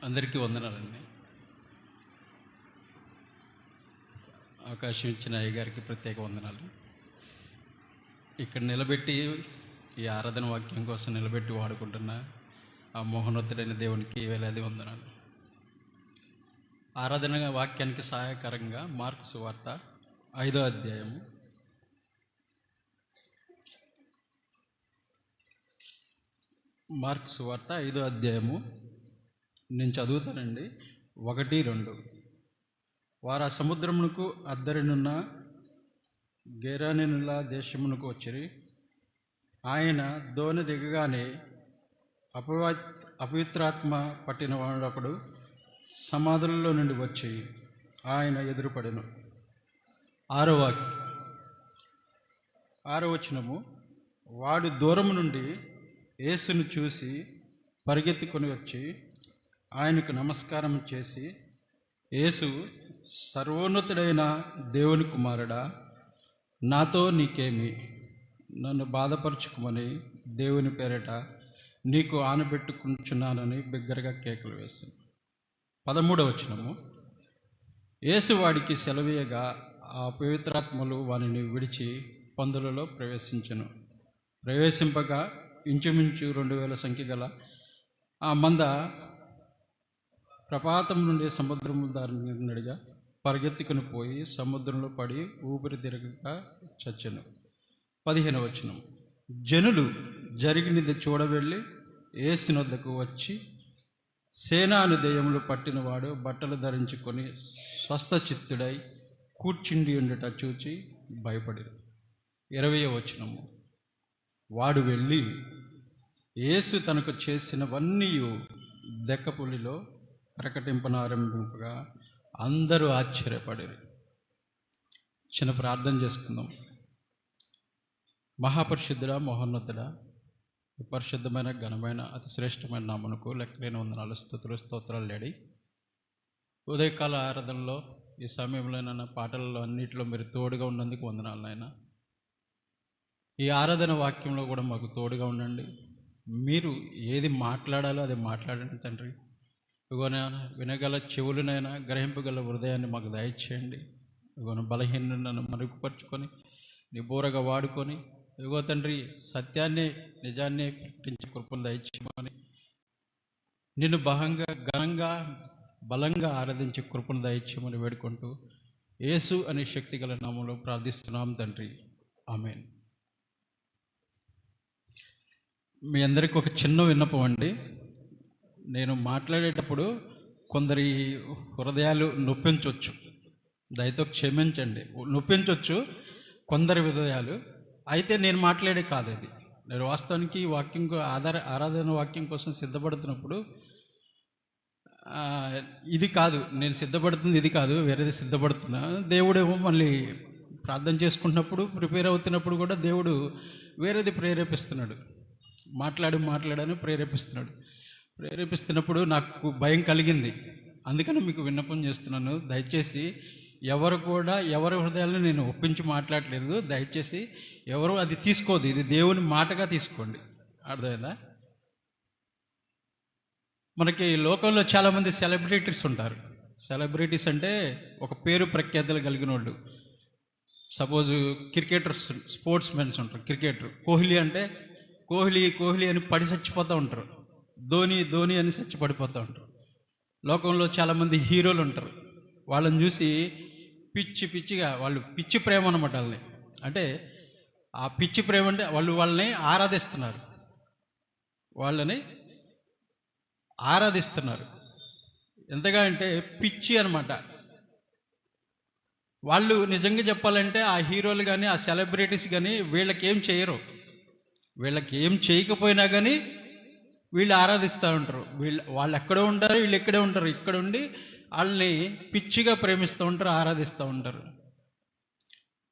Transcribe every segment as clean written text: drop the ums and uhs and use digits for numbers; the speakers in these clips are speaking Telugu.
అందరికీ వందనాలండి. అవకాశం ఇచ్చిన అయ్యగారికి ప్రత్యేక వందనాలు. ఇక్కడ నిలబెట్టి ఈ ఆరాధన వాక్యం కోసం నిలబెట్టి వాడుకుంటున్న ఆ మోహనోత్తరైన దేవునికి వేలాది వందనాలు. ఆరాధన వాక్యానికి సహాయకరంగా మార్కు సువార్త 5వ అధ్యాయము మార్కు సువార్త 5వ అధ్యాయము నేను చదువుతానండి. 1-2. వారు ఆ సముద్రమునకు అద్దరినున్న గెరానేనుల దేశమునకు వచ్చిరి. ఆయన దోణి దిగగానే అపవిత్రాత్మ పట్టిన వాడొకడు సమాధులలో నుండి వచ్చి ఆయన ఎదురుపడెను. 6వ వచనము. వాడు దూరము నుండి యేసును చూసి పరిగెత్తుకొని వచ్చి ఆయనకు నమస్కారం చేసి, యేసు, సర్వోన్నతుడైన దేవుని కుమారుడా, నాతో నీకేమి? నన్ను బాధపరచుకోమని దేవుని పేరిట నీకు ఆనబెట్టుకుంటున్నానని బిగ్గరగా కేకలు వేసింది. 13వ వచనము. యేసు వాడికి సెలవీయగా ఆ పవిత్రాత్మలు వానిని విడిచి పందులలో ప్రవేశింపగా ఇంచుమించు 2000 సంఖ్య గల ఆ మంద ప్రపాతం నుండి సముద్రము దారినడిగా పరిగెత్తుకుని పోయి సముద్రంలో పడి ఊపిరి తిరగక చచ్చెను. 15వ వచనం. జనులు జరిగినది చూడవెళ్ళి యేసు వద్దకు వచ్చి, సేనాను దెయ్యములు పట్టినవాడు బట్టలు ధరించుకొని స్వస్థచిత్తుడై కూర్చుండి ఉండట చూచి భయపడి. 20వ వచనము. వాడు వెళ్ళి యేసు తనకు చేసినవన్నీ దెక్కపులిలో ప్రకటింపనారంభింపగా అందరూ ఆశ్చర్యపడిరి. చిన్న ప్రార్థన చేసుకుందాం. మహాపరిశుద్ధుడా, మహోన్నతుడా, పరిశుద్ధమైన ఘనమైన అతి శ్రేష్టమైన నామమునకు లెక్కలేని వందనాలు, స్తుతులు, స్తోత్రాలు లేడి. ఉదయకాల ఆరాధనలో ఈ సమయంలో నాన్న పాటలలో అన్నింటిలో మీరు తోడుగా ఉన్నందుకు వందనాలు నాయన. ఈ ఆరాధన వాక్యంలో కూడా మాకు తోడుగా ఉండండి. మీరు ఏది మాట్లాడాలో అది మాట్లాడండి తండ్రి. ఇగోనా వినగల చెవులనైనా గ్రహింపగల హృదయాన్ని మాకు దయచేయండి. ఇగోన బలహీన నన్ను మరుగుపరుచుకొని నీ బోరగా వాడుకొని ఇగో తండ్రి సత్యాన్ని నిజాన్ని ప్రకటించి కృపను దయచేయమని నిన్ను ఘనంగా బలంగా ఆరాధించి కృపను దయచేయమని వేడుకుంటూ యేసు అనే శక్తి గల నామంలో ప్రార్థిస్తున్నాం తండ్రి. ఆమేన్. మీ అందరికీ ఒక చిన్న విన్నపం అండి. నేను మాట్లాడేటప్పుడు కొందరి హృదయాలు నొప్పించవచ్చు, దయతో క్షమించండి. నొప్పించవచ్చు కొందరి హృదయాలు. అయితే నేను మాట్లాడే కాదు ఇది. నేను వాస్తవానికి ఈ వాక్యం ఆరాధన వాక్యం కోసం సిద్ధపడుతున్నప్పుడు ఇది కాదు నేను సిద్ధపడుతుంది, ఇది కాదు, వేరేది సిద్ధపడుతున్నా. దేవుడేమో మళ్ళీ ప్రార్థన చేసుకుంటున్నప్పుడు ప్రిపేర్ అవుతున్నప్పుడు కూడా దేవుడు వేరేది ప్రేరేపిస్తున్నాడు. మాట్లాడని ప్రేరేపిస్తున్నప్పుడు నాకు భయం కలిగింది. అందుకని మీకు విన్నపం చేస్తున్నాను. దయచేసి ఎవరు కూడా ఎవరి హృదయాలను నేను ఒప్పించి మాట్లాడలేదు. దయచేసి ఎవరు అది తీసుకోదు. ఇది దేవుని మాటగా తీసుకోండి. అర్థమైందా? మనకి లోకంలో చాలామంది సెలబ్రిటీస్ ఉంటారు. సెలబ్రిటీస్ అంటే ఒక పేరు ప్రఖ్యాతులు కలిగిన వాళ్ళు. సపోజ్ క్రికెటర్స్, స్పోర్ట్స్ మెన్స్ ఉంటారు. క్రికెటర్ కోహ్లీ అంటే కోహ్లీ అని పడి చచ్చిపోతూ ఉంటారు. ధోని అని చచ్చిపడిపోతూ ఉంటారు. లోకంలో చాలామంది హీరోలు ఉంటారు. వాళ్ళని చూసి పిచ్చిగా వాళ్ళు పిచ్చి ప్రేమ అనమాట. వాళ్ళని అంటే ఆ పిచ్చి ప్రేమ అంటే వాళ్ళని ఆరాధిస్తున్నారు. ఎంతగా అంటే పిచ్చి అనమాట. వాళ్ళు నిజంగా చెప్పాలంటే ఆ హీరోలు కానీ ఆ సెలబ్రిటీస్ కానీ వీళ్ళకి ఏం చేయకపోయినా కానీ వీళ్ళు ఆరాధిస్తూ ఉంటారు. వాళ్ళు ఎక్కడో ఉంటారు, వీళ్ళు ఎక్కడే ఉంటారు. ఇక్కడ ఉండి వాళ్ళని పిచ్చిగా ప్రేమిస్తూ ఉంటారు, ఆరాధిస్తూ ఉంటారు.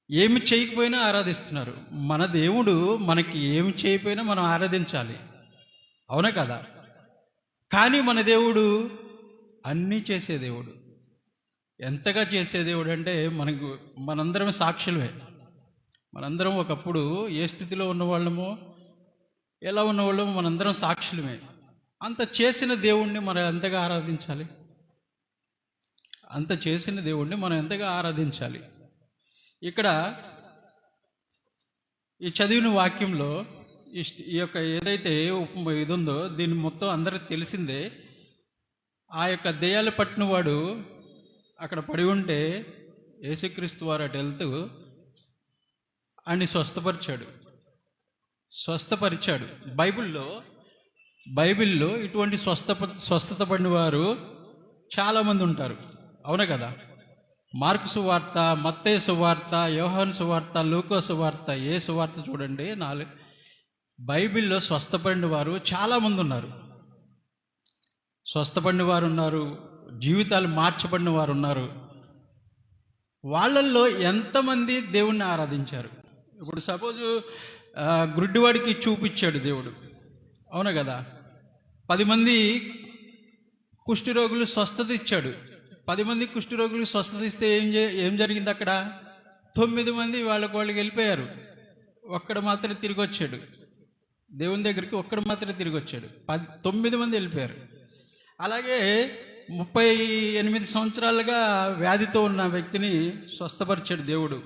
ఏమి చేయకపోయినా ఆరాధిస్తున్నారు. మన దేవుడు మనకి ఏమి చేయకపోయినా మనం ఆరాధించాలి, అవునా కదా? కానీ మన దేవుడు అన్నీ చేసే దేవుడు. ఎంతగా చేసే దేవుడు అంటే మనందరం సాక్షులమే. మనందరం ఒకప్పుడు ఏ స్థితిలో ఉన్నవాళ్ళమో ఎలా ఉన్నవాళ్ళమో మనందరం సాక్షులమే. అంత చేసిన దేవుణ్ణి మనం ఎంతగా ఆరాధించాలి? అంత చేసిన దేవుణ్ణి మనం ఎంతగా ఆరాధించాలి? ఇక్కడ ఈ చదివిన వాక్యంలో ఈ యొక్క ఏదైతే ఇది ఉందో దీన్ని మొత్తం అందరికి తెలిసిందే. ఆ యొక్క దెయ్యాలు పట్టిన వాడు అక్కడ పడి ఉంటే యేసుక్రీస్తు వారు అటు వెళ్తూ ఆయన్ని స్వస్థపరిచాడు. బైబిల్లో ఇటువంటి స్వస్థత పడిన వారు చాలామంది ఉంటారు, అవునా కదా? మార్కు సువార్త, మత్తయి సువార్త, యోహాను సువార్త, లూకా సువార్త, ఏ సువార్త చూడండి, 4 బైబిల్లో స్వస్థపడిన వారు చాలామంది ఉన్నారు. స్వస్థపడిన వారు ఉన్నారు, జీవితాలు మార్చబడిన వారు ఉన్నారు. వాళ్ళల్లో ఎంతమంది దేవుణ్ణి ఆరాధించారు? ఇప్పుడు సపోజు గుడ్డివాడికి చూపించాడు దేవుడు, అవునా కదా? 10 మంది కుష్ఠరోగులు స్వస్థత ఇచ్చాడు. 10 మంది కుష్ఠరోగులకు స్వస్థత ఇస్తే ఏం జరిగింది? అక్కడ 9 మంది వాళ్ళకి వెళ్ళిపోయారు. ఒక్కడు మాత్రం తిరిగి వచ్చాడు దేవుని దగ్గరికి. ఒక్కడు మాత్రం తిరిగి వచ్చాడు. 9 మంది వెళ్ళిపోయారు. అలాగే 38 సంవత్సరాలుగా వ్యాధితో ఉన్న వ్యక్తిని స్వస్థపరిచాడు దేవుడు.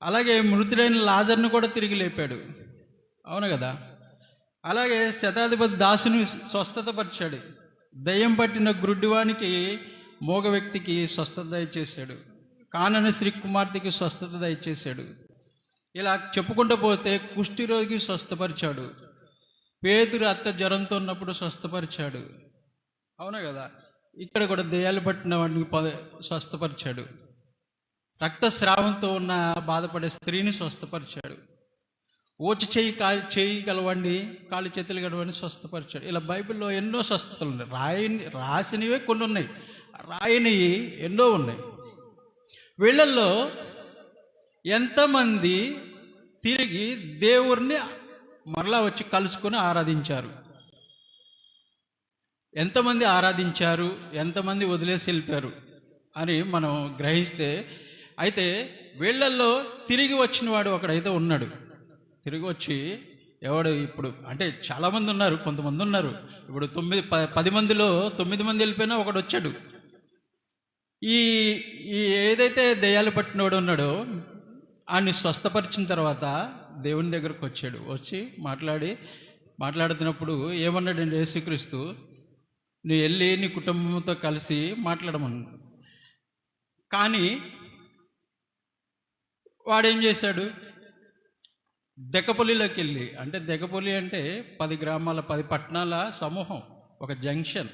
అలాగే మృతుడైన లాజర్ను కూడా తిరిగి లేపాడు, అవును కదా? అలాగే శతాధిపతి దాసుని స్వస్థత పరిచాడు. దయ్యం పట్టిన గ్రుడ్డివానికి, మోగ వ్యక్తికి స్వస్థత దయచేశాడు. కానని స్త్రీ కుమార్తెకి స్వస్థత దయచేశాడు. ఇలా చెప్పుకుంటూ పోతే కుష్ఠిరోగి స్వస్థపరిచాడు. పేతురు అత్త జ్వరంతో ఉన్నప్పుడు స్వస్థపరిచాడు, అవునా కదా? ఇక్కడ కూడా దెయ్యాలు పట్టిన వాడిని స్వస్థపరిచాడు. రక్తస్రావంతో ఉన్న బాధపడే స్త్రీని స్వస్థపరిచాడు. ఓచి చేయి గలవాడిని, కాళ్ళు చేతులు గలవాడిని స్వస్థపరిచాడు. ఇలా బైబిల్లో ఎన్నో స్వస్థతలు ఉన్నాయి. రాసినవే కొన్ని ఉన్నాయి, రాయనివి ఎన్నో ఉన్నాయి. వీళ్ళల్లో ఎంతమంది తిరిగి దేవుడిని మరలా వచ్చి కలుసుకొని ఆరాధించారు? ఎంతమంది ఆరాధించారు, ఎంతమంది వదిలేసి వెళ్ళిపోయారు అని మనం గ్రహిస్తే, అయితే వీళ్ళల్లో తిరిగి వచ్చిన వాడు ఒకడైతే ఉన్నాడు. తిరిగి వచ్చి ఎవడు ఇప్పుడు అంటే చాలామంది ఉన్నారు, కొంతమంది ఉన్నారు. ఇప్పుడు 10 మందిలో 9 మంది వెళ్ళిపోయినా ఒకడు వచ్చాడు. ఈ ఏదైతే దెయ్యాలు పట్టినవాడు ఉన్నాడో ఆయన్ని స్వస్థపరిచిన తర్వాత దేవుని దగ్గరకు వచ్చాడు. వచ్చి మాట్లాడుతున్నప్పుడు ఏమన్నాడండి యేసుక్రీస్తు? నువ్వు వెళ్ళి నీ కుటుంబంతో కలిసి మాట్లాడమన్నాడు. కానీ వాడేం చేశాడు? దెకపొలిలోకి వెళ్ళి, అంటే దెకపొలి అంటే 10 గ్రామాల 10 పట్టణాల సమూహం, ఒక జంక్షన్.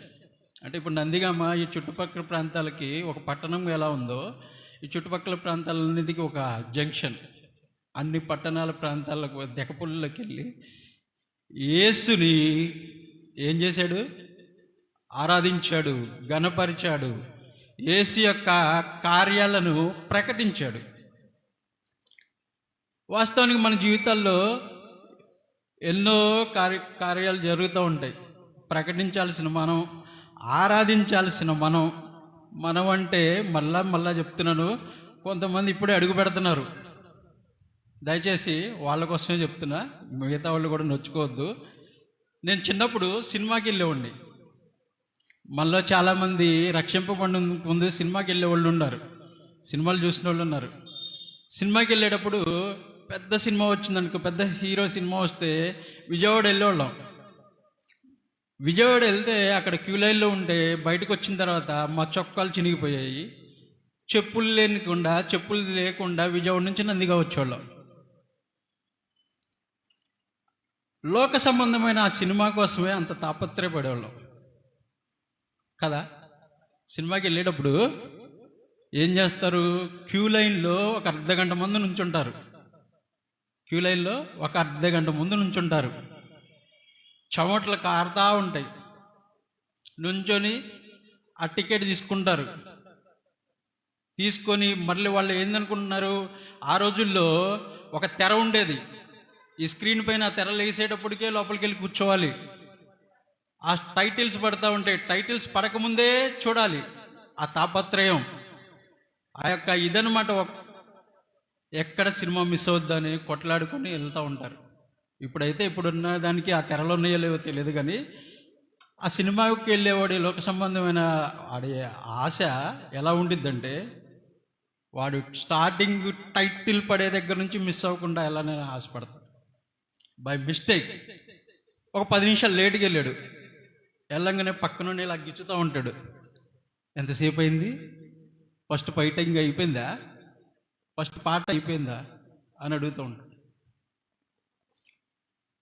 అంటే ఇప్పుడు నందిగామ ఈ చుట్టుపక్కల ప్రాంతాలకి ఒక పట్టణం ఎలా ఉందో, ఈ చుట్టుపక్కల ప్రాంతాలన్నిటికీ ఒక జంక్షన్. అన్ని పట్టణాల ప్రాంతాలకు దెకపొలిలోకి వెళ్ళి యేసుని ఏం చేశాడు? ఆరాధించాడు, ఘనపరిచాడు, యేసు యొక్క కార్యాలను ప్రకటించాడు. వాస్తవానికి మన జీవితాల్లో ఎన్నో కార్యాలు జరుగుతూ ఉంటాయి. ప్రకటించాల్సిన మనం, ఆరాధించాల్సిన మనం అంటే మళ్ళా చెప్తున్నాను, కొంతమంది ఇప్పుడే అడుగు పెడుతున్నారు. దయచేసి వాళ్ళ కోసమే చెప్తున్నా, మిగతా వాళ్ళు కూడా నొచ్చుకోవద్దు. నేను చిన్నప్పుడు సినిమాకి వెళ్ళేవాడిని. మనలో చాలామంది రక్షింపబడి ముందు సినిమాకి వెళ్ళే వాళ్ళు ఉన్నారు, సినిమాలు చూసిన వాళ్ళు ఉన్నారు. సినిమాకి వెళ్ళేటప్పుడు పెద్ద సినిమా వచ్చిందనుకో, పెద్ద హీరో సినిమా వస్తే విజయవాడ వెళ్ళేవాళ్ళం. విజయవాడ వెళ్తే అక్కడ క్యూ లైన్లో ఉంటే బయటకు వచ్చిన తర్వాత మా చొక్కాలు చినిగిపోయాయి. చెప్పులు లేకుండా విజయవాడ నుంచి నందిగా వచ్చేవాళ్ళం. లోక సంబంధమైన ఆ సినిమా కోసమే అంత తాపత్రయపడేవాళ్ళం కదా. సినిమాకి వెళ్ళేటప్పుడు ఏం చేస్తారు? క్యూ లైన్లో ఒక అర్ధగంట ముందు నుంచుంటారు. క్యూ లైన్లో ఒక అర్ధగంట ముందు నుంచుంటారు. చెమటలు కారుతూ ఉంటాయి. నుంచొని ఆ టికెట్ తీసుకుంటారు. తీసుకొని మళ్ళీ వాళ్ళు ఏందనుకుంటున్నారు, ఆ రోజుల్లో ఒక తెర ఉండేది. ఈ స్క్రీన్ పైన ఆ తెరలు వేసేటప్పటికే లోపలికి వెళ్ళి కూర్చోవాలి. ఆ టైటిల్స్ పడతా ఉంటాయి. టైటిల్స్ పడకముందే చూడాలి. ఆ తాపత్రయం, ఆ యొక్క ఇదనమాట. ఎక్కడ సినిమా మిస్ అవుద్దని కొట్లాడుకొని వెళ్తూ ఉంటారు. ఇప్పుడైతే ఇప్పుడున్న దానికి ఆ తెరలు ఉన్నాయో లేవో తెలియదు, కానీ ఆ సినిమాకి వెళ్ళేవాడి లోక సంబంధమైన వాడి ఆశ ఎలా ఉండిద్దంటే, వాడు స్టార్టింగ్ టైటిల్ పడే దగ్గర నుంచి మిస్ అవ్వకుండా ఎలానైనా ఆశపడతాడు. బై మిస్టేక్ ఒక 10 నిమిషాలు లేట్కి వెళ్ళాడు, వెళ్ళంగానే పక్కనుండి ఇలా గిచ్చుతూ ఉంటాడు. ఎంతసేపు అయింది, ఫస్ట్ ఫైటింగ్ అయిపోయిందా, ఫస్ట్ పాట అయిపోయిందా అని అడుగుతూ ఉంటాడు.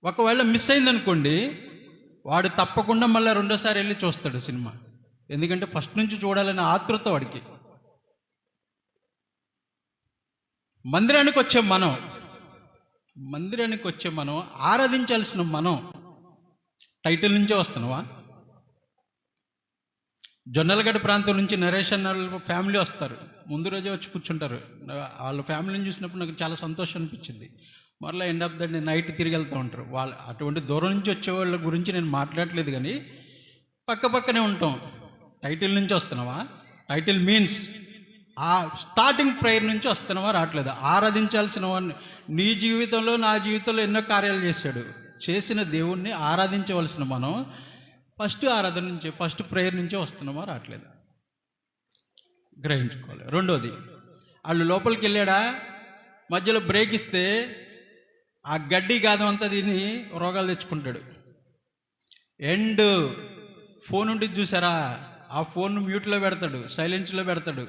ఒకవేళ మిస్ అయిందనుకోండి, వాడు తప్పకుండా మళ్ళీ రెండోసారి వెళ్ళి చూస్తాడు సినిమా. ఎందుకంటే ఫస్ట్ నుంచి చూడాలనే ఆతృత వాడికి. మందిరానికి వచ్చే మనం ఆరాధించాల్సిన మనం టైటిల్ నుంచే వస్తున్నావా? జొన్నలగడ్డ ప్రాంతం నుంచి నరేష్ అన్న ఫ్యామిలీ వస్తారు, ముందు రోజే వచ్చి కూర్చుంటారు. వాళ్ళ ఫ్యామిలీని చూసినప్పుడు నాకు చాలా సంతోషం అనిపించింది. మరలా end of the day night తిరిగి వెళ్తూ ఉంటారు. వాళ్ళు అటువంటి దూరం నుంచి వచ్చే వాళ్ళ గురించి నేను మాట్లాడలేదు, కానీ పక్కనే ఉంటాం. టైటిల్ నుంచి వస్తున్నావా? టైటిల్ మీన్స్ ఆ స్టార్టింగ్ ప్రేయర్ నుంచి వస్తున్నావా? రావట్లేదు. ఆరాధించాల్సిన వాడిని, నీ జీవితంలో నా జీవితంలో ఎన్నో కార్యాలు చేసిన దేవుణ్ణి ఆరాధించవలసిన మనం ఫస్ట్ ఆరాధన నుంచే, ఫస్ట్ ప్రేయర్ నుంచే వస్తున్నామా? రావట్లేదు. గ్రహించుకోవాలి. రెండోది, వాళ్ళు లోపలికి వెళ్ళాడా, మధ్యలో బ్రేక్ ఇస్తే ఆ గడ్డి గాదం అంతా దీన్ని రోగాలు తెచ్చుకుంటాడు. ఫోన్ ఉంటుంది చూసారా, ఆ ఫోన్ మ్యూట్లో పెడతాడు, సైలెన్స్లో పెడతాడు.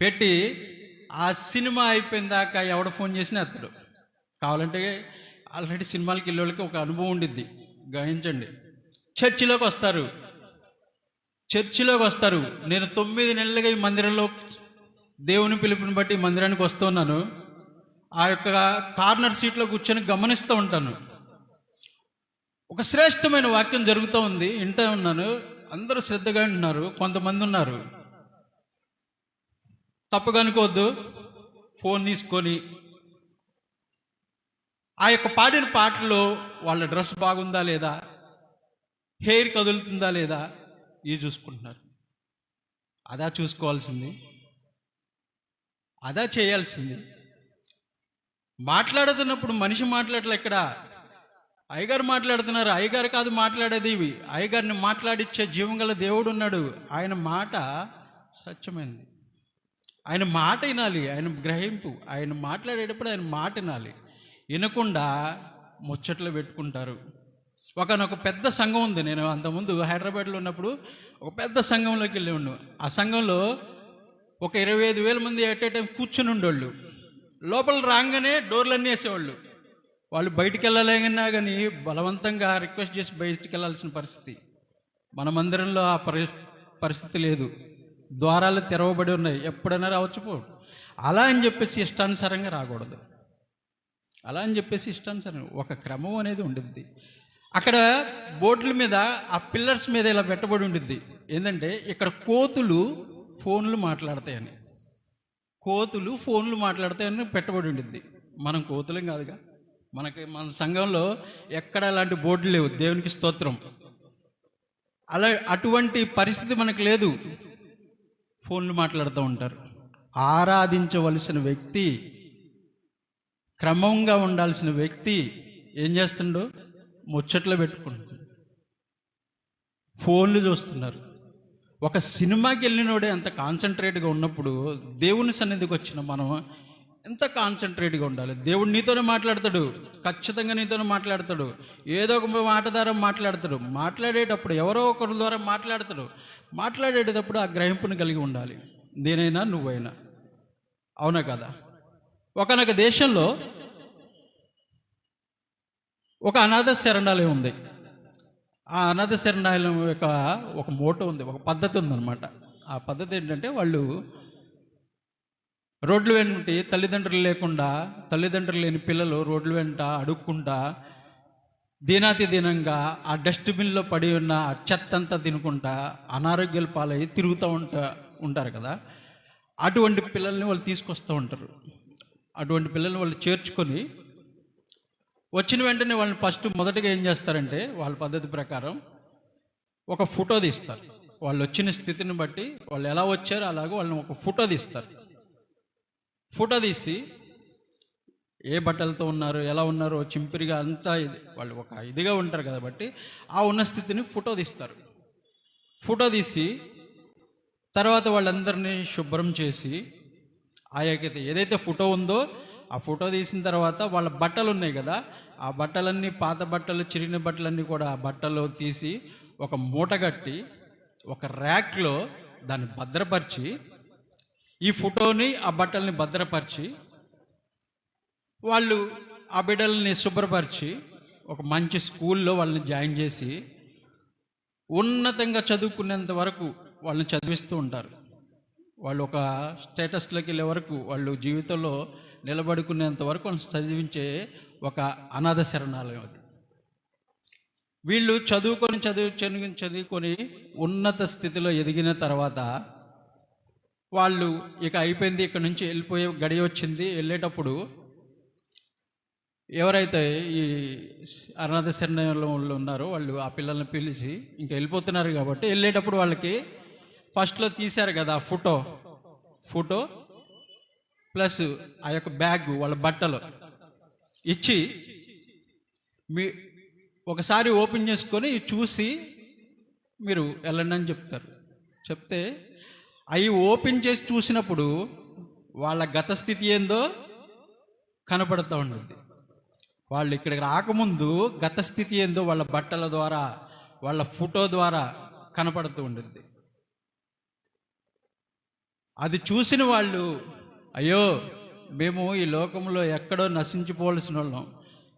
పెట్టి ఆ సినిమా అయిపోయిన దాకా ఎవడ ఫోన్ చేసినా ఎత్తాడు. కావాలంటే ఆల్రెడీ సినిమాలకి వెళ్ళే వాళ్ళకి ఒక అనుభవం ఉండిద్ది, గ్రహించండి. చర్చిలోకి వస్తారు. నేను 9 నెలలుగా ఈ మందిరంలో దేవుని పిలుపుని బట్టి మందిరానికి వస్తున్నాను. ఆ యొక్క కార్నర్ సీట్లో కూర్చొని గమనిస్తూ ఉంటాను. ఒక శ్రేష్టమైన వాక్యం జరుగుతూ ఉంది, వింటూ ఉన్నాను. అందరూ శ్రద్ధగా వింటున్నారు. కొంతమంది ఉన్నారు, తప్పుగా అనుకోవద్దు, ఫోన్ తీసుకొని ఆ యొక్క పాడిన పాటలో వాళ్ళ డ్రెస్ బాగుందా లేదా, హెయిర్ కదులుతుందా లేదా, ఇవి చూసుకుంటున్నారు. అదా చూసుకోవాల్సింది, అదా చేయాల్సింది. మాట్లాడుతున్నప్పుడు మనిషి మాట్లాడలే, ఇక్కడ అయ్యగారు మాట్లాడుతున్నారు. అయ్యగారు కాదు మాట్లాడేది, ఇవి అయ్యగారిని మాట్లాడిచ్చే జీవంగల దేవుడు ఉన్నాడు. ఆయన మాట సత్యమైనది. ఆయన మాట వినాలి, ఆయన గ్రహింపు. ఆయన మాట్లాడేటప్పుడు ఆయన మాట వినాలి. వినకుండా ముచ్చట్లు పెట్టుకుంటారు. ఒకనొక పెద్ద సంఘం ఉంది. నేను అంతకుముందు హైదరాబాద్లో ఉన్నప్పుడు ఒక పెద్ద సంఘంలోకి వెళ్ళి ఉన్నాను. ఆ సంఘంలో ఒక 25,000 మంది ఎట్ ఏ టైం కూర్చుని ఉండేవాళ్ళు. లోపల రాగానే డోర్లన్నీ వేసేవాళ్ళు. వాళ్ళు బయటికి వెళ్ళలేకన్నా కానీ బలవంతంగా రిక్వెస్ట్ చేసి బయటికి వెళ్ళాల్సిన పరిస్థితి. మన మందిరంలో ఆ పరిస్థితి లేదు. ద్వారాలు తెరవబడి ఉన్నాయి, ఎప్పుడైనా రావచ్చు పో. అలా అని చెప్పేసి ఇష్టానుసారంగా రాకూడదు. ఒక క్రమం అనేది ఉండిద్ది. అక్కడ బోర్డుల మీద, ఆ పిల్లర్స్ మీద ఇలా పెట్టబడి ఉండిద్ది. ఏంటంటే ఇక్కడ కోతులు ఫోన్లు మాట్లాడతాయని పెట్టబడి ఉండిద్ది. మనం కోతులం కాదుగా. మన సంఘంలో ఎక్కడ అలాంటి బోర్డులు లేవు, దేవునికి స్తోత్రం. అటువంటి పరిస్థితి మనకు లేదు. ఫోన్లు మాట్లాడుతూ ఉంటారు. ఆరాధించవలసిన వ్యక్తి, క్రమంగా ఉండాల్సిన వ్యక్తి ఏం చేస్తుండో ముచ్చట్లో పెట్టుకుంటున్నాడు, ఫోన్లు చూస్తున్నారు. ఒక సినిమాకి వెళ్ళినోడే అంత కాన్సన్ట్రేట్గా ఉన్నప్పుడు దేవుని సన్నిధికి వచ్చిన మనం ఎంత కాన్సన్ట్రేట్గా ఉండాలి. దేవుడు నీతోనే మాట్లాడతాడు, ఖచ్చితంగా నీతోనే మాట్లాడతాడు. ఏదో ఒక మాట ద్వారా మాట్లాడతాడు. మాట్లాడేటప్పుడు ఎవరో ఒకరి ద్వారా మాట్లాడేటప్పుడు ఆ గ్రహింపుని కలిగి ఉండాలి, నేనైనా నువ్వైనా. అవునా కదా? ఒకనొక దేశంలో ఒక అనాథ శరణాలయం ఉంది. ఆ అనాథ శరణాలయం యొక్క ఒక మోటో ఉంది, ఒక పద్ధతి ఉందన్నమాట. ఆ పద్ధతి ఏంటంటే, వాళ్ళు రోడ్లు వెంట తల్లిదండ్రులు లేని పిల్లలు రోడ్ల వెంట అడుక్కుంటా దీనంగా ఆ డస్ట్బిన్లో పడి ఉన్న చెత్త అంతా తినుకుంటా అనారోగ్యాల పాలయ్యి తిరుగుతూ ఉంటారు కదా. అటువంటి పిల్లల్ని వాళ్ళు తీసుకొస్తూ ఉంటారు. అటువంటి పిల్లల్ని వాళ్ళు చేర్చుకొని వచ్చిన వెంటనే వాళ్ళని మొదటగా ఏం చేస్తారంటే, వాళ్ళ పద్ధతి ప్రకారం ఒక ఫోటో తీస్తారు. వాళ్ళు వచ్చిన స్థితిని బట్టి, వాళ్ళు ఎలా వచ్చారో అలాగే వాళ్ళని ఒక ఫోటో తీస్తారు. ఫోటో తీసి ఏ బట్టలతో ఉన్నారు, ఎలా ఉన్నారో చింపిరిగా అంతా వాళ్ళు ఒక ఇదిగా ఉంటారు కాబట్టి ఆ ఉన్న స్థితిని ఫోటో తీస్తారు. ఫోటో తీసి తర్వాత వాళ్ళందరినీ శుభ్రం చేసి ఏదైతే ఫోటో ఉందో ఆ ఫోటో తీసిన తర్వాత వాళ్ళ బట్టలు ఉన్నాయి కదా, ఆ బట్టలన్నీ పాత బట్టలు, చిరిగిన బట్టలన్నీ కూడా ఆ బట్టలు తీసి ఒక మూట కట్టి ఒక ర్యాక్లో దాన్ని భద్రపరిచి, ఈ ఫోటోని ఆ బట్టల్ని భద్రపరిచి వాళ్ళు ఆ బిడ్డల్ని శుభ్రపరిచి ఒక మంచి స్కూల్లో వాళ్ళని జాయిన్ చేసి ఉన్నతంగా చదువుకునేంత వరకు వాళ్ళని చదివిస్తూ ఉంటారు. వాళ్ళు ఒక స్టేటస్లోకి వెళ్ళే వరకు, వాళ్ళు జీవితంలో నిలబడుకునేంత వరకు వాళ్ళని చదివించే ఒక అనాథ శరణాలయం అది. వీళ్ళు చదువుకొని ఉన్నత స్థితిలో ఎదిగిన తర్వాత వాళ్ళు ఇక అయిపోయింది, ఇక్కడ నుంచి వెళ్ళిపోయే గడియ వచ్చింది. వెళ్ళేటప్పుడు ఎవరైతే ఈ అనాథ శరణాలయంలో ఉన్నారో వాళ్ళు ఆ పిల్లల్ని పిలిచి ఇంకా వెళ్ళిపోతున్నారు కాబట్టి వెళ్ళేటప్పుడు వాళ్ళకి ఫస్ట్లో తీశారు కదా ఫోటో ప్లస్ ఆ యొక్క బ్యాగ్, వాళ్ళ బట్టలు ఇచ్చి ఒకసారి ఓపెన్ చేసుకొని చూసి మీరు వెళ్ళండి అని చెప్తే అవి ఓపెన్ చేసి చూసినప్పుడు వాళ్ళ గత స్థితి ఏందో కనపడుతూ ఉంటుంది. వాళ్ళు ఇక్కడికి రాకముందు గత స్థితి ఏందో వాళ్ళ బట్టల ద్వారా, వాళ్ళ ఫోటో ద్వారా కనపడుతూ ఉంటుంది. అది చూసిన వాళ్ళు, అయ్యో మేము ఈ లోకంలో ఎక్కడో నశించిపోవలసిన వాళ్ళం,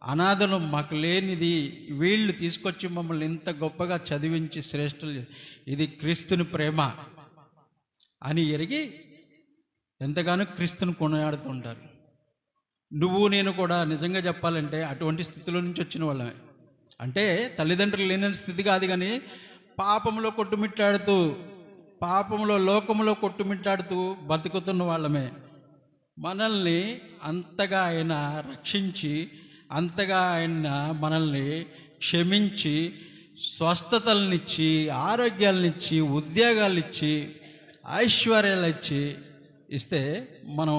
అనాథలు, మాకు లేనిది వీళ్ళు తీసుకొచ్చి మమ్మల్ని ఇంత గొప్పగా చదివించి శ్రేష్ఠులు, ఇది క్రీస్తుని ప్రేమ అని ఎరిగి ఎంతగానో క్రీస్తుని కొనియాడుతుంటారు. నువ్వు నేను కూడా నిజంగా చెప్పాలంటే అటువంటి స్థితిలో నుంచి వచ్చిన వాళ్ళమే. అంటే తల్లిదండ్రులు లేని స్థితి కాదు, కానీ పాపంలో కొట్టుమిట్టాడుతూ, పాపంలో లోకంలో కొట్టుమిట్టాడుతూ బతుకుతున్న వాళ్ళమే. మనల్ని అంతగా ఆయన రక్షించి, అంతగా ఆయన మనల్ని క్షమించి, స్వస్థతలనిచ్చి, ఆరోగ్యాలనిచ్చి, ఉద్యోగాలు ఐశ్వర్యాలు ఇస్తే మనం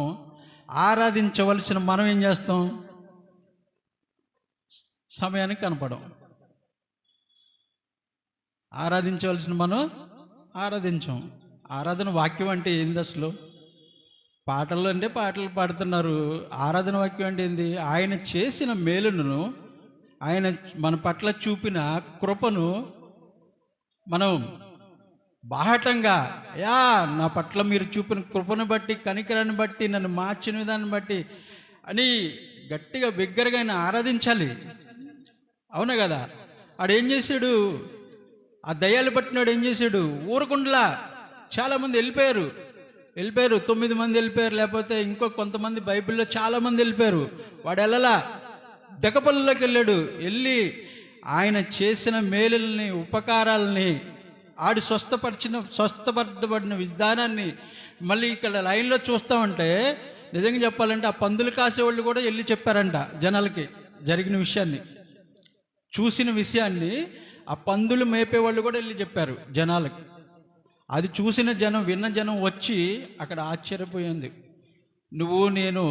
ఆరాధించవలసిన మనం ఏం చేస్తాం? సమయానికి కనపడం. ఆరాధించవలసిన మనం ఆరాధించాం. ఆరాధన వాక్యం అంటే ఏంది అసలు? పాటలు అంటే పాటలు పాడుతున్నారు. ఆరాధన వాక్యం అంటే ఏంది? ఆయన చేసిన మేలును, ఆయన మన పట్ల చూపిన కృపను మనం బాహటంగా, నా పట్ల మీరు చూపిన కృపను బట్టి, కనికరాన్ని బట్టి, నన్ను మార్చిన విధాన్ని బట్టి అని గట్టిగా బిగ్గరగా ఆయన ఆరాధించాలి. అవునా కదా? ఆడేం చేశాడు? ఆ దయ్యాలు పట్టినాడు ఏం చేశాడు? ఊరకుండలా చాలామంది వెళ్ళిపోయారు. 9 మంది వెళ్ళిపోయారు, లేకపోతే ఇంకో కొంతమంది బైబిల్లో చాలామంది వెళ్ళిపోయారు. వాడు వెళ్ళలా, దెకపల్లిలోకి వెళ్ళి ఆయన చేసిన మేలుల్ని, ఉపకారాలని, ఆడు స్వస్థపరచబడిన విధానాన్ని మళ్ళీ ఇక్కడ లైన్లో చూస్తామంటే, నిజంగా చెప్పాలంటే ఆ పందులు కాసేవాళ్ళు కూడా వెళ్ళి చెప్పారంట జనాలకి జరిగిన విషయాన్ని, చూసిన విషయాన్ని ఆ పందులు మేపేవాళ్ళు కూడా వెళ్ళి చెప్పారు జనాలకి. అది చూసిన జనం, విన్న జనం వచ్చి అక్కడ ఆశ్చర్యపోయింది. నువ్వు నేను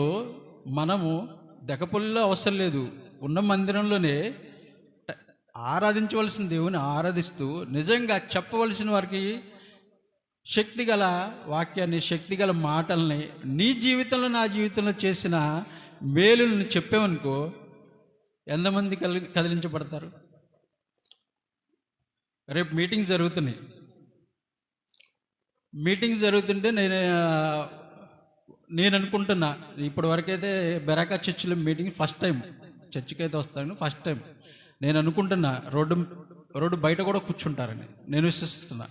మనము దెకపుల్లో అవసరం లేదు, ఉన్న మందిరంలోనే ఆరాధించవలసిన దేవుని ఆరాధిస్తూ నిజంగా చెప్పవలసిన వారికి శక్తిగల వాక్యాన్ని, శక్తిగల మాటల్ని, నీ జీవితంలో నా జీవితంలో చేసిన మేలులను చెప్పామనుకో, ఎంతమంది కదిలించబడతారు? రేపు మీటింగ్స్ జరుగుతుంటే నేను అనుకుంటున్నా, ఇప్పటి వరకైతే బెరాకా చర్చిలో మీటింగ్ ఫస్ట్ టైం, చర్చికి అయితే వస్తాను ఫస్ట్ టైం. నేను అనుకుంటున్నా రోడ్డు బయట కూడా కూర్చుంటారని నేను విశ్వసిస్తున్నా.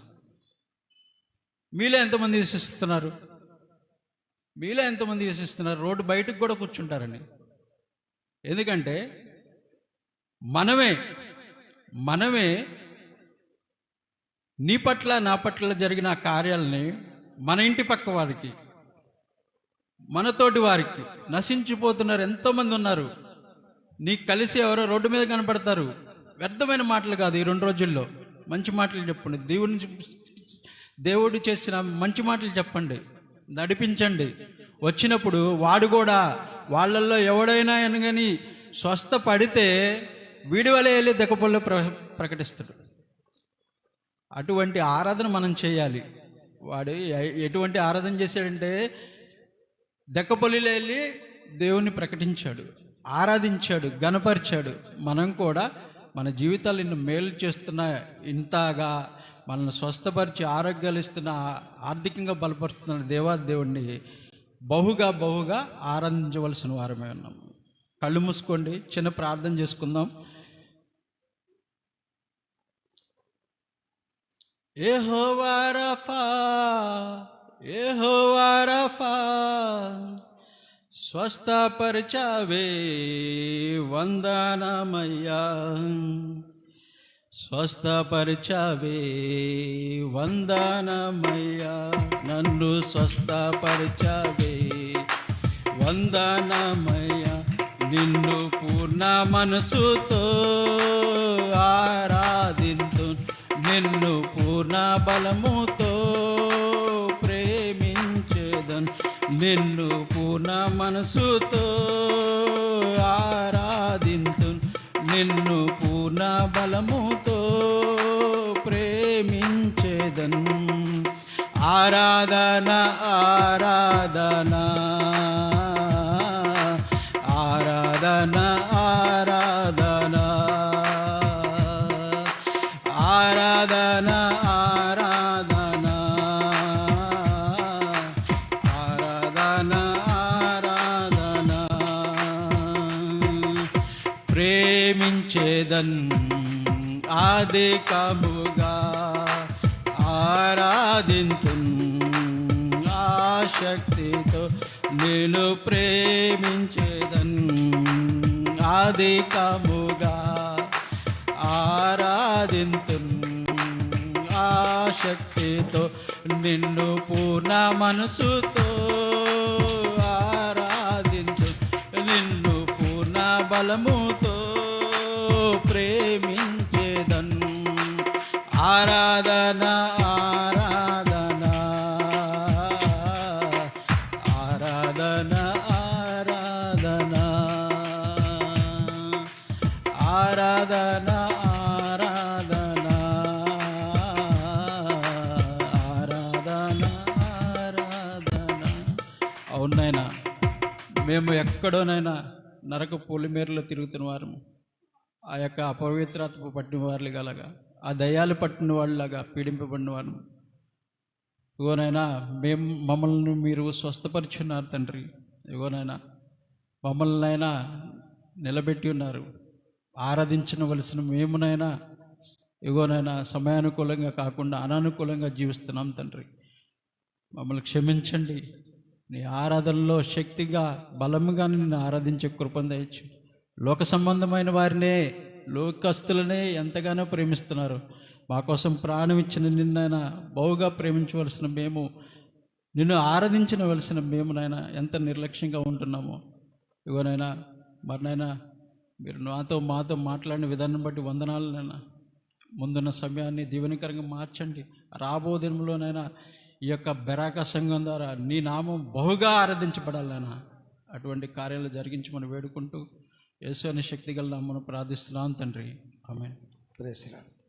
మీలో ఎంతమంది విశ్వసిస్తున్నారు? రోడ్డు బయటకు కూడా కూర్చుంటారని. ఎందుకంటే మనమే నీ పట్ల, నా పట్ల జరిగిన కార్యాలని మన ఇంటి పక్క వారికి, మనతోటి వారికి, నశించిపోతున్నారు ఎంతోమంది ఉన్నారు. నీకు కలిసి ఎవరో రోడ్డు మీద కనపడతారు. వ్యర్థమైన మాటలు కాదు, ఈ 2 రోజుల్లో మంచి మాటలు చెప్పండి. దేవుడు చేసిన మంచి మాటలు చెప్పండి, నడిపించండి. వచ్చినప్పుడు వాడు కూడా వాళ్ళల్లో ఎవడైనా కానీ స్వస్థపడితే వీడి వలె వెళ్ళి దెక్కపొల్లో ప్రకటిస్తాడు. అటువంటి ఆరాధన మనం చేయాలి. వాడు ఎటువంటి ఆరాధన చేశాడంటే దెక్కపల్లిలో వెళ్ళి దేవుణ్ణి ప్రకటించాడు, ఆరాధించాడు, గణపరిచాడు. మనం కూడా మన జీవితాలు ఇన్ని మేలు చేస్తున్న, ఇంతగా మనల్ని స్వస్థపరిచి ఆరోగ్యాలు ఇస్తున్న, ఆర్థికంగా బలపరుస్తున్న దేవుణ్ణి బహుగా ఆరాధించవలసిన వారమే ఉన్నాం. కళ్ళు మూసుకోండి, చిన్న ప్రార్థన చేసుకుందాం. యెహోవా రఫా, యెహోవా రఫా, స్వస్థపరిచావే వందనమయ్యా, స్వస్థపరిచావే వందనమయ్యా, నన్ను స్వస్థపరిచావే వందనమయ్యా, నిన్ను పూర్ణ మనసుతో ఆరాధింతు, నిన్ను పూర్ణ బలముతో ప్రేమించేదన్, నిన్ను పూర్ణ మనసుతో ఆరాధింతు, నిన్ను పూర్ణ బలముతో ప్రేమించేదన్. ఆరాధన ఆరాధన ఆరాధన ఆరాధన ఆరాధన ఆరాధన ఆరాధన ఆరాధన ప్రేమించేదన్ అధికముగా ఆరాధింతున్, ఆసక్తితో నేను ప్రేమించేదన్ అధికముగా ఆరాధింతున్, ఆసక్తితో నిన్ను పూర్ణ మనసుతో ఆరాధించు, నిన్ను పూర్ణ బలముతో ప్రేమించేదన్. ఆరాధన ఆరాధన ఆరాధన ఆరాధన ఆరాధన ఆరాధన ఆరాధన ఆరాధన. అవునైనా మేము ఎక్కడోనైనా నరక పొలిమేరలో తిరుగుతున్న వారము, ఆ యొక్క అపవిత్రతకు పట్టిన వారు గలగా, ఆ దయ్యాలు పట్టిన వాళ్ళలాగా పీడింపబడిన వారు. ఇగోనైనా మమ్మల్ని మీరు స్వస్థపరిచున్నారు తండ్రి. ఇగోనైనా మమ్మల్ని అయినా నిలబెట్టి ఉన్నారు. ఆరాధించవలసిన మేమునైనా ఇగోనైనా సమయానుకూలంగా కాకుండా అనానుకూలంగా జీవిస్తున్నాం తండ్రి. మమ్మల్ని క్షమించండి. నీ ఆరాధనలో శక్తిగా బలముగా నిన్ను ఆరాధించే కృపను దయచు. లోక సంబంధమైన వారినే, లోకస్తులనే ఎంతగానో ప్రేమిస్తున్నారు. మా కోసం ప్రాణం ఇచ్చిన నిన్నైనా బహుగా ప్రేమించవలసిన మేము, నిన్ను ఆరాధించవలసిన మేమునైనా ఎంత నిర్లక్ష్యంగా ఉంటున్నామో. ఇవనైనా మరినైనా మీరు మాతో మాట్లాడిన విధానం బట్టి వందనాలనైనా. ముందున్న సమయాన్ని దీవెనకరంగా మార్చండి. రాబో దినంలోనైనా ఈ యొక్క బెరాక సంఘం ద్వారా నీ నామం బహుగా ఆరాధించబడాలైనా అటువంటి కార్యాలు జరిగించమని వేడుకుంటూ యేసు అనే శక్తి గల నామమున ప్రార్థిస్తున్నాం తండ్రి. ఆమేన్. Praise the lord.